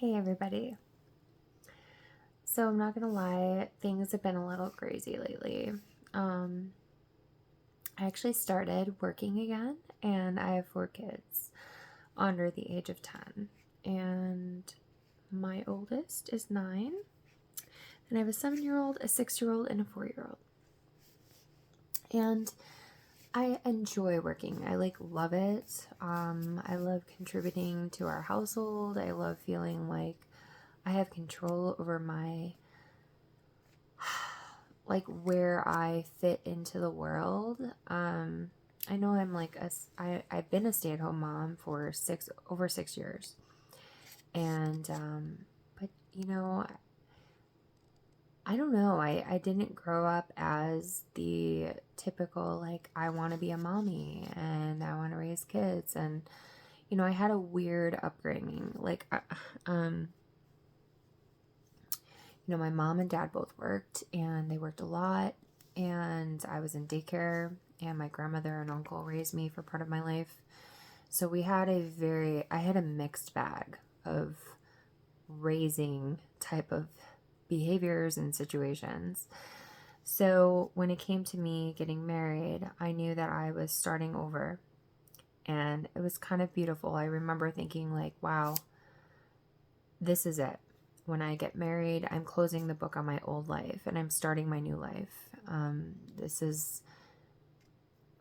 Hey everybody. So I'm not gonna lie, things have been a little crazy lately. Um, I actually started working again and I have 4 kids under the age of 10. And my oldest is 9. And I have a 7-year-old, a 6-year-old, and a 4-year-old. And I enjoy working. I love it. I love contributing to our household. I love feeling like I have control over my where I fit into the world. I know I've been a stay-at-home mom for over 6 years. And, but I don't know. I didn't grow up as the typical, I want to be a mommy and I want to raise kids. And, I had a weird upbringing. My mom and dad both worked and they worked a lot, and I was in daycare, and my grandmother and uncle raised me for part of my life. So I had a mixed bag of raising type of behaviors and situations. So when it came to me getting married, I knew that I was starting over, and it was kind of beautiful. I remember thinking wow, this is it. When I get married, I'm closing the book on my old life and I'm starting my new life. This is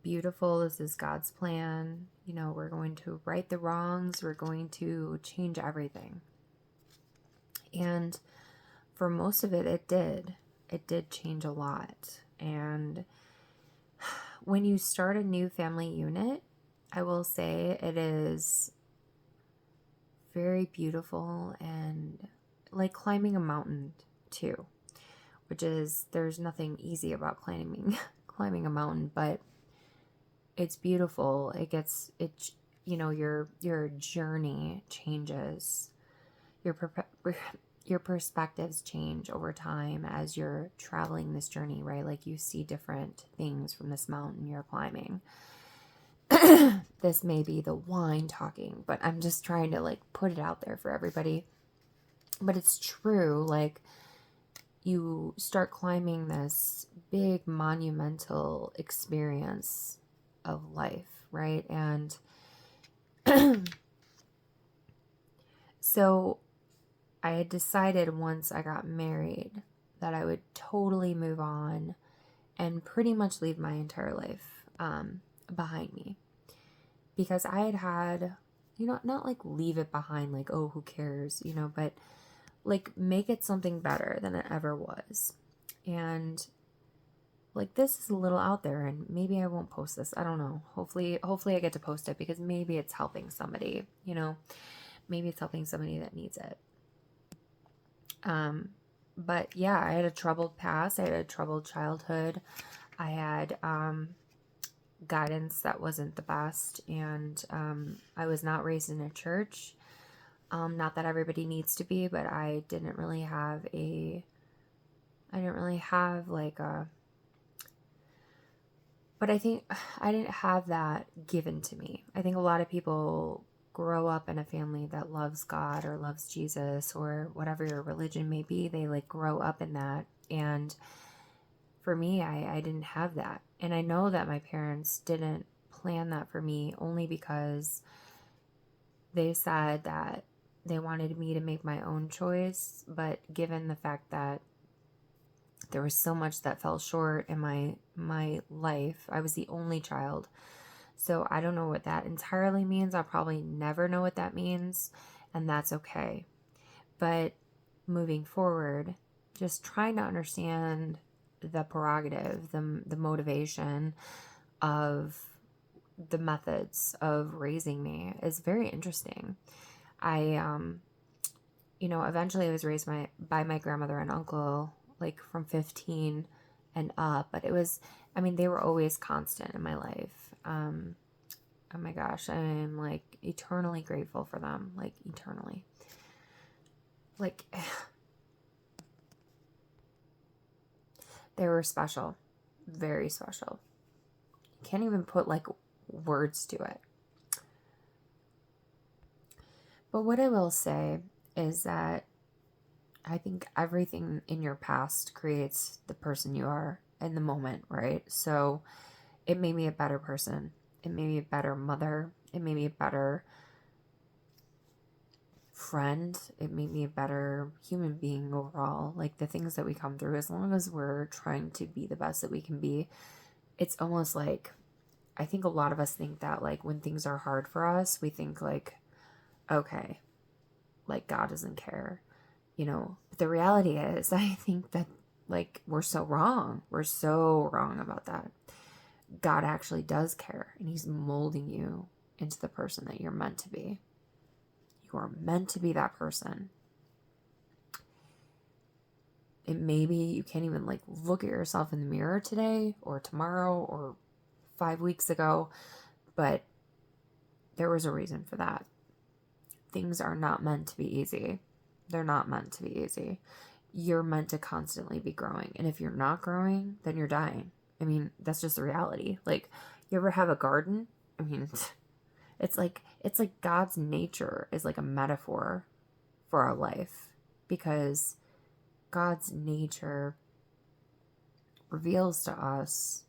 beautiful. This is God's plan. We're going to right the wrongs. We're going to change everything. And for most of it, it did. It did change a lot. And when you start a new family unit, I will say it is very beautiful and like climbing a mountain too, which is, there's nothing easy about climbing a mountain, but it's beautiful. Your journey changes. Your perspectives change over time as you're traveling this journey, right? Like you see different things from this mountain you're climbing. This may be the wine talking, but I'm just trying to put it out there for everybody. But it's true, you start climbing this big monumental experience of life, right? And so I had decided once I got married that I would totally move on and pretty much leave my entire life behind me. Because I had, not leave it behind, oh, who cares, but make it something better than it ever was. And this is a little out there, and maybe I won't post this. I don't know. Hopefully I get to post it because maybe it's helping somebody, maybe it's helping somebody that needs it. But yeah, I had a troubled past. I had a troubled childhood. I had, guidance that wasn't the best. And, I was not raised in a church. Not that everybody needs to be, but I didn't really have but I think I didn't have that given to me. I think a lot of people grow up in a family that loves God or loves Jesus or whatever your religion may be. They grow up in that. And for me, I didn't have that. And I know that my parents didn't plan that for me only because they said that they wanted me to make my own choice. But given the fact that there was so much that fell short in my life, I was the only child. So I don't know what that entirely means. I'll probably never know what that means, and that's okay. But moving forward, just trying to understand the prerogative, the motivation of the methods of raising me is very interesting. Eventually I was raised by my grandmother and uncle, from 15 and up, but they were always constant in my life. Oh my gosh, I am eternally grateful for them, eternally. They were special, very special. You can't even put words to it. But what I will say is that I think everything in your past creates the person you are in the moment, right? So it made me a better person. It made me a better mother. It made me a better friend. It made me a better human being overall. Like the things that we come through, as long as we're trying to be the best that we can be, it's almost like, I think a lot of us think that like when things are hard for us, we think like, okay, like God doesn't care, but the reality is, I think that like we're so wrong. We're so wrong about that. God actually does care, and he's molding you into the person that you're meant to be. You are meant to be that person. And maybe you can't even like look at yourself in the mirror today or tomorrow or 5 weeks ago, but there was a reason for that. Things are not meant to be easy. They're not meant to be easy. You're meant to constantly be growing. And if you're not growing, then you're dying. I mean, that's just the reality. Like, you ever have a garden? I mean, it's like God's nature is like a metaphor for our life, because God's nature reveals to us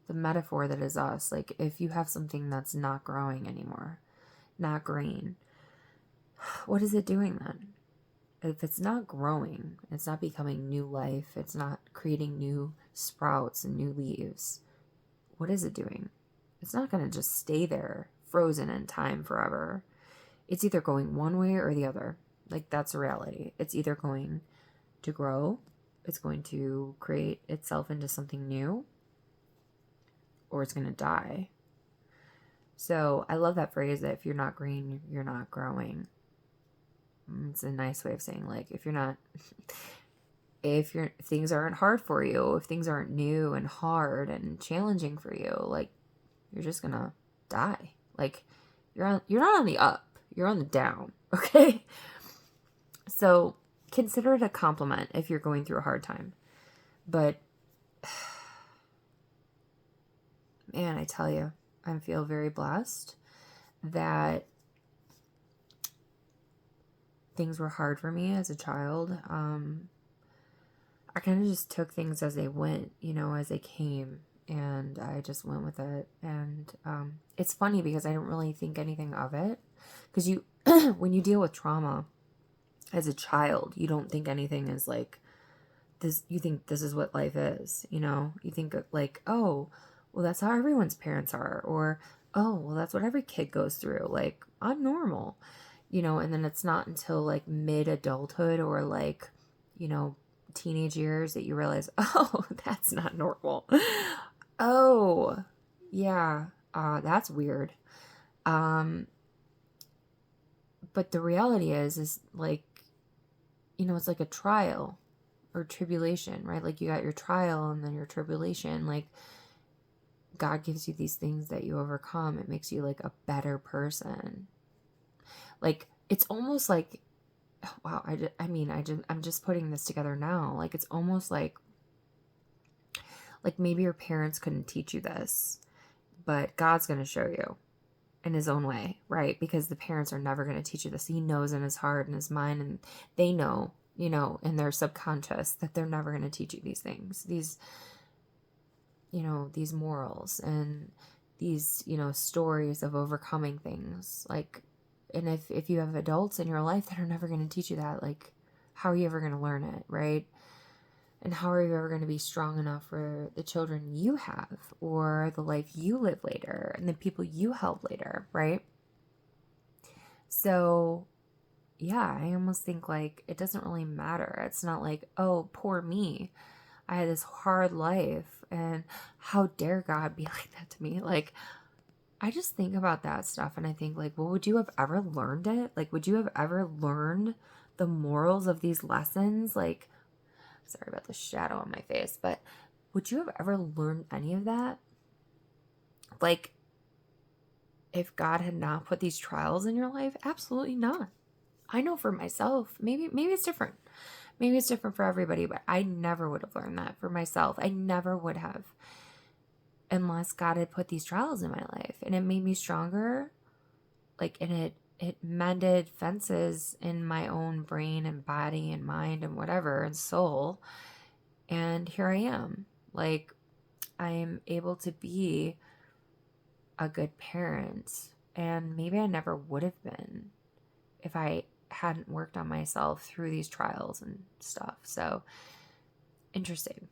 the metaphor that is us. Like, if you have something that's not growing anymore, not green, what is it doing then? If it's not growing, it's not becoming new life, it's not creating new sprouts and new leaves, what is it doing? It's not going to just stay there, frozen in time forever. It's either going one way or the other. Like, that's a reality. It's either going to grow, it's going to create itself into something new, or it's going to die. So I love that phrase that if you're not green, you're not growing. It's a nice way of saying, like, if things aren't hard for you, if things aren't new and hard and challenging for you, like, you're just gonna die. Like, you're not on the up, you're on the down. Okay. So consider it a compliment if you're going through a hard time. But man, I tell you, I feel very blessed that things were hard for me as a child. I kind of just took things as they went, as they came, and I just went with it. And it's funny because I don't really think anything of it, because when you deal with trauma as a child, you don't think anything is like this. You think this is what life is, you think like, oh, well, that's how everyone's parents are, or, oh, well, that's what every kid goes through. Like, I'm normal. And then it's not until like mid-adulthood or like, teenage years that you realize, oh, that's not normal. Oh, yeah, that's weird. But the reality is like, it's like a trial or tribulation, right? Like, you got your trial and then your tribulation. Like, God gives you these things that you overcome. It makes you like a better person. Like, it's almost like, wow, I'm just putting this together now. Like, it's almost like maybe your parents couldn't teach you this, but God's going to show you in his own way, right? Because the parents are never going to teach you this. He knows in his heart and his mind, and they know, in their subconscious, that they're never going to teach you these things, these morals and these, stories of overcoming things. Like, and if you have adults in your life that are never going to teach you that, like, how are you ever going to learn it, right? And how are you ever going to be strong enough for the children you have, or the life you live later, and the people you help later, right? So, yeah, I almost think like it doesn't really matter. It's not like, oh, poor me, I had this hard life, and how dare God be like that to me? Like, I just think about that stuff and I think like, well, would you have ever learned it? Like, would you have ever learned the morals of these lessons? Like, sorry about the shadow on my face, but would you have ever learned any of that? Like, if God had not put these trials in your life? Absolutely not. I know for myself, maybe it's different. Maybe it's different for everybody, but I never would have learned that for myself. I never would have, unless God had put these trials in my life, and it made me stronger. Like, and it mended fences in my own brain and body and mind and whatever and soul. And here I am. Like, I'm able to be a good parent. And maybe I never would have been if I hadn't worked on myself through these trials and stuff. So, interesting.